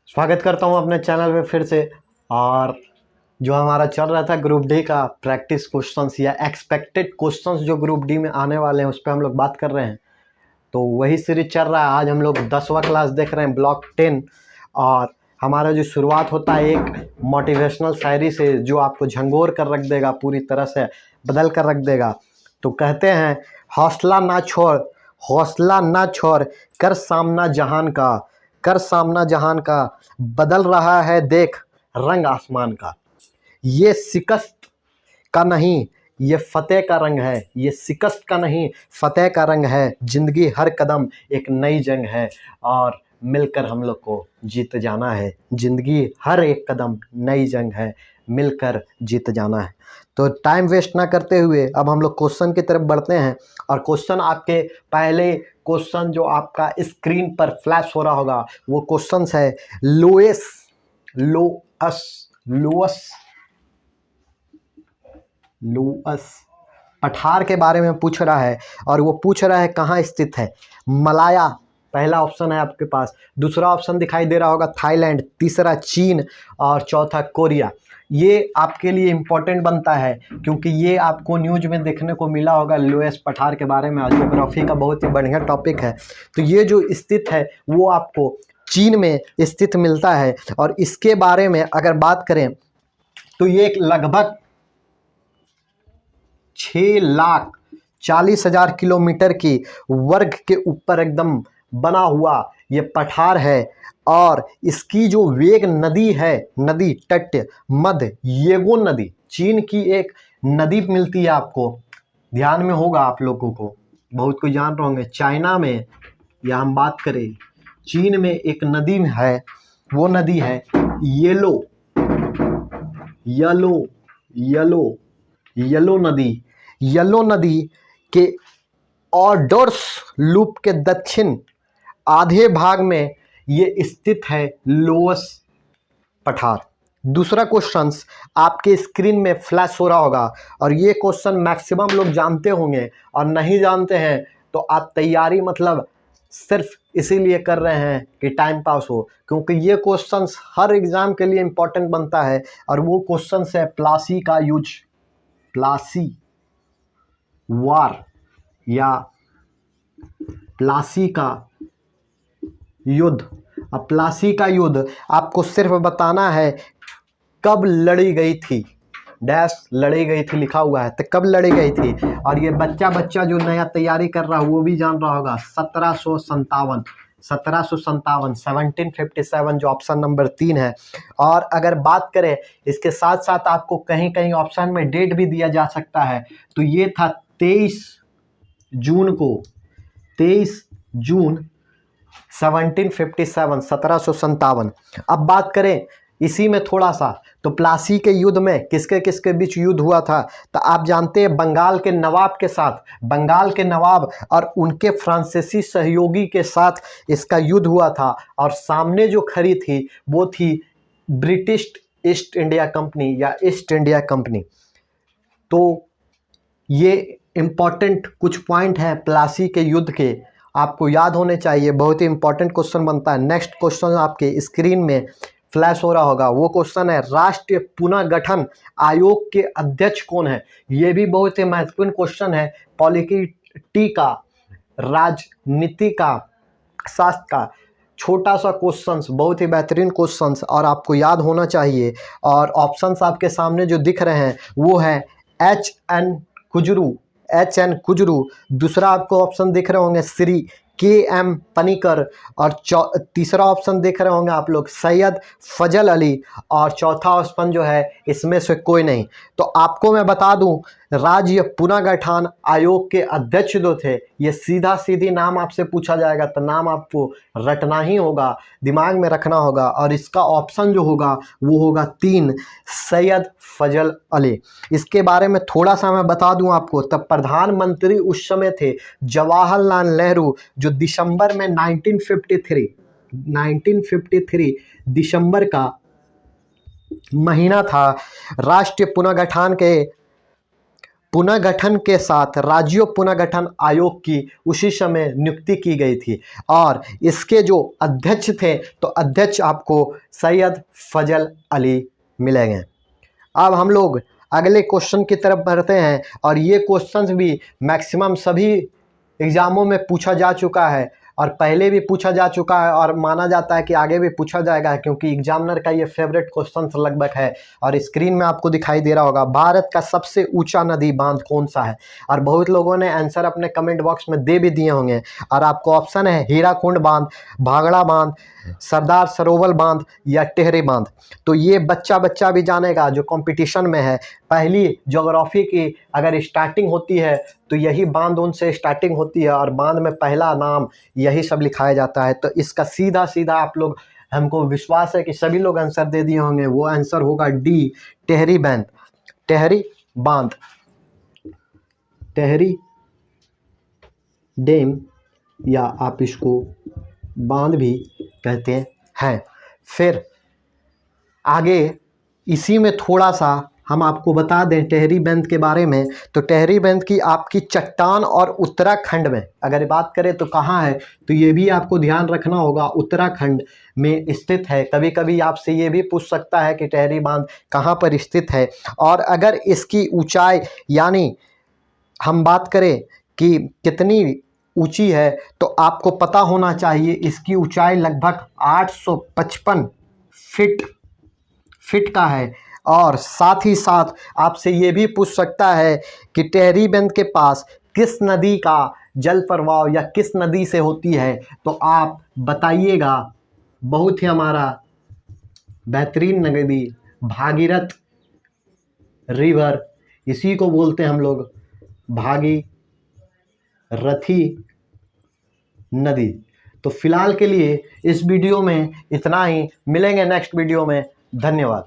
स्वागत करता हूं अपने चैनल पे फिर से। और जो हमारा चल रहा था ग्रुप डी का प्रैक्टिस क्वेश्चंस या एक्सपेक्टेड क्वेश्चंस जो ग्रुप डी में आने वाले हैं उस पर हम लोग बात कर रहे हैं। तो वही सीरीज चल रहा है। आज हम लोग 10वां क्लास देख रहे हैं, ब्लॉक 10। और हमारा जो शुरुआत होता है एक मोटिवेशनल शायरी से जो आपको झंगोर कर रख देगा, पूरी तरह से बदल कर रख देगा। तो कहते हैं, हौसला ना छोड़, हौसला ना छोड़, कर सामना जहान का, कर सामना जहान का, बदल रहा है देख रंग आसमान का। ये शिकस्त का नहीं, ये फतेह का रंग है। ये शिकस्त का नहीं, फतेह का रंग है। जिंदगी हर कदम एक नई जंग है और मिलकर हम लोग को जीत जाना है। जिंदगी हर एक कदम नई जंग है, मिलकर जीत जाना है। तो टाइम वेस्ट ना करते हुए अब हम लोग क्वेश्चन की तरफ बढ़ते हैं। और क्वेश्चन आपके पहले क्वेश्चन जो आपका स्क्रीन पर फ्लैश हो रहा होगा वो क्वेश्चन है लोएस लोअस लोअस लोअस पठार के बारे में पूछ रहा है। और वो पूछ रहा है कहाँ स्थित है। मलाया पहला ऑप्शन है आपके पास, दूसरा ऑप्शन दिखाई दे रहा होगा थाईलैंड, तीसरा चीन और चौथा कोरिया। ये आपके लिए इम्पोर्टेंट बनता है क्योंकि ये आपको न्यूज में देखने को मिला होगा लोएस पठार के बारे में। ज्योग्राफी का बहुत ही बढ़िया टॉपिक है। तो ये जो स्थित है वो आपको चीन में स्थित मिलता है। और इसके बारे में अगर बात करें तो ये एक लगभग 6,40,000 किलोमीटर की वर्ग के ऊपर एकदम बना हुआ ये पठार है। और इसकी जो वेग नदी है, नदी तट मध्य येगो नदी, चीन की एक नदी मिलती है। आपको ध्यान में होगा, आप लोगों को बहुत कोई जान रहे होंगे। चाइना में या हम बात करें चीन में एक नदी है, वो नदी है येलो येलो येलो येलो नदी। येलो नदी के ऑर्डर्स लूप के दक्षिण आधे भाग में ये स्थित है लोअस पठार। दूसरा क्वेश्चन आपके स्क्रीन में फ्लैश हो रहा होगा और ये क्वेश्चन मैक्सिमम लोग जानते होंगे और नहीं जानते हैं तो आप तैयारी मतलब सिर्फ इसीलिए कर रहे हैं कि टाइम पास हो, क्योंकि ये क्वेश्चंस हर एग्जाम के लिए इंपॉर्टेंट बनता है। और वो क्वेश्चन है प्लासी का युद्ध, प्लासी वार या प्लासी का युद्ध। अब प्लासी का युद्ध आपको सिर्फ बताना है कब लड़ी गई थी, डैश लड़ी गई थी लिखा हुआ है, तो कब लड़ी गई थी। और ये बच्चा जो नया तैयारी कर रहा है वो भी जान रहा होगा 1757 1757 जो ऑप्शन नंबर 3 है। और अगर बात करें इसके साथ साथ आपको कहीं कहीं ऑप्शन में डेट भी दिया जा सकता है। तो ये था 23 जून को, 23 जून 1757। अब बात करें इसी में थोड़ा सा, तो प्लासी के युद्ध में किसके किसके बीच युद्ध हुआ था। तो आप जानते हैं बंगाल के नवाब के साथ, बंगाल के नवाब और उनके फ्रांसीसी सहयोगी के साथ इसका युद्ध हुआ था। और सामने जो खड़ी थी वो थी ब्रिटिश ईस्ट इंडिया कंपनी या ईस्ट इंडिया कंपनी। तो ये इम्पॉर्टेंट कुछ पॉइंट हैं प्लासी के युद्ध के, आपको याद होने चाहिए। बहुत ही इंपॉर्टेंट क्वेश्चन बनता है। नेक्स्ट क्वेश्चन आपके स्क्रीन में फ्लैश हो रहा होगा, वो क्वेश्चन है राष्ट्रीय पुनर्गठन आयोग के अध्यक्ष कौन है। ये भी बहुत ही महत्वपूर्ण क्वेश्चन है पॉलिटी का, राजनीति का, शास्त्र का। छोटा सा क्वेश्चंस, बहुत ही बेहतरीन क्वेश्चंस और आपको याद होना चाहिए। और ऑप्शंस आपके सामने जो दिख रहे हैं वो है HN कुजरू। दूसरा आपको ऑप्शन दिख रहे होंगे श्री KM पनिकर। और तीसरा ऑप्शन देख रहे होंगे आप लोग सैयद फजल अली। और चौथा ऑप्शन जो है इसमें से कोई नहीं। तो आपको मैं बता दूं राज्य पुनर्गठन आयोग के अध्यक्ष जो थे, ये सीधा सीधी नाम आपसे पूछा जाएगा तो नाम आपको रटना ही होगा, दिमाग में रखना होगा। और इसका ऑप्शन जो होगा वो होगा 3, सैयद फजल अली। इसके बारे में थोड़ा सा मैं बता दूं आपको, तब प्रधानमंत्री उस समय थे जवाहरलाल नेहरू, जो दिसंबर में 1953 दिसंबर का महीना था। राष्ट्रीय पुनर्गठन के पुनर्गठन के साथ राज्य पुनर्गठन आयोग की उसी समय नियुक्ति की गई थी और इसके जो अध्यक्ष थे तो अध्यक्ष आपको सैयद फजल अली मिलेंगे। अब हम लोग अगले क्वेश्चन की तरफ बढ़ते हैं और ये क्वेश्चंस भी मैक्सिमम सभी एग्जामों में पूछा जा चुका है और पहले भी पूछा जा चुका है और माना जाता है कि आगे भी पूछा जाएगा, क्योंकि एग्जामिनर का ये फेवरेट क्वेश्चन लगभग है। और स्क्रीन में आपको दिखाई दे रहा होगा, भारत का सबसे ऊंचा नदी बांध कौन सा है। और बहुत लोगों ने आंसर अपने कमेंट बॉक्स में दे भी दिए होंगे और आपको ऑप्शन है हीराकुंड बांध, भाखड़ा बांध, सरदार सरोवर बांध या टेहरी बांध। तो ये बच्चा भी जानेगा जो कंपटीशन में है। पहली ज्योग्राफी की अगर स्टार्टिंग होती है तो यही बांध उनसे स्टार्टिंग होती है और बांध में पहला नाम यही सब लिखाया जाता है। तो इसका सीधा सीधा आप लोग, हमको विश्वास है कि सभी लोग आंसर दे दिए होंगे, वो आंसर होगा डी, टेहरी बांध। टेहरी बांध, टेहरी डैम या आप इसको बांध भी कहते हैं। फिर आगे इसी में थोड़ा सा हम आपको बता दें टेहरी बांध के बारे में। तो टेहरी बांध की आपकी चट्टान और उत्तराखंड में अगर बात करें तो कहाँ है, तो ये भी आपको ध्यान रखना होगा, उत्तराखंड में स्थित है। कभी कभी आपसे ये भी पूछ सकता है कि टेहरी बांध कहाँ पर स्थित है। और अगर इसकी ऊंचाई यानी हम बात करें कि कितनी ऊंची है तो आपको पता होना चाहिए इसकी ऊंचाई लगभग 855 फीट का है। और साथ ही साथ आपसे ये भी पूछ सकता है कि टेहरी बांध के पास किस नदी का जल प्रवाह या किस नदी से होती है, तो आप बताइएगा। बहुत ही हमारा बेहतरीन नदी भागीरथ रिवर, इसी को बोलते हैं हम लोग भागीरथी नदी। तो फिलहाल के लिए इस वीडियो में इतना ही, मिलेंगे नेक्स्ट वीडियो में। धन्यवाद।